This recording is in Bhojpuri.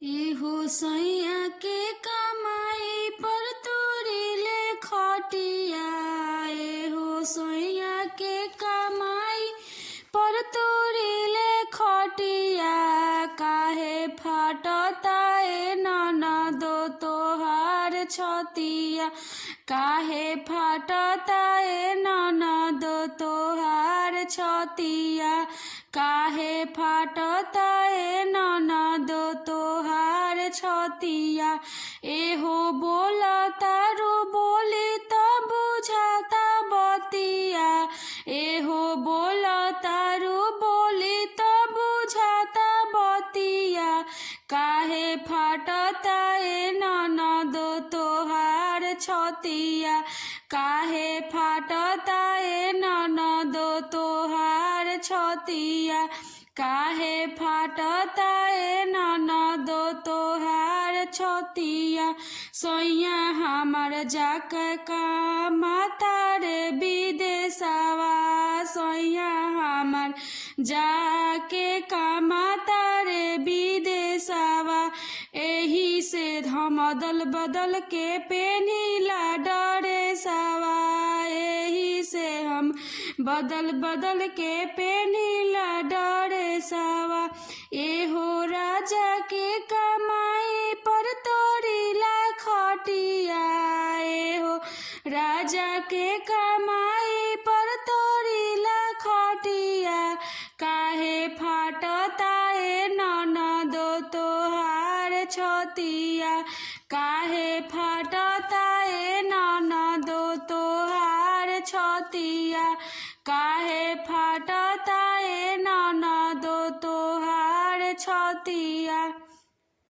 एहो सैया के कमाई पर तोरीले खटिया। एहो सैया के कमाई पर तोरीले खटिया। काहे फाटता ए ननदो तोहार छतिया। काहे फाटता ए ननदो तोहार छतिया। काहे फाटता ए ननदो तोहार छतिया। एहो बोला तारू बोली त बुझाता बतिया। एहो बोला तारू बोली त बुझाता बतिया। काहे फाटता ए ननदो तोहार छतिया। काहे फाटता ए ननदो तोहार छतिया। काहे फाटता ए ननदो तोहार छतिया। सैया हमर जाके कमाता रे विदेशवा। सैया हमर जाके कमाता रे विदेशवा। एही से हम अदल बदल के पेनीला ड्रेसवा। एही से हम बदल बदल के पेनीला ड्रेसवा। एहो राजा के कमाई पर तोरीला खटिया। एहो राजा के कमाई पर तोरीला खटिया। काहे फाटता ए ननदो तोहार छतिया। काहे फाटता ए ननदो तोहार छतिया। काहे फाटता ए ननदो तोहार छतिया।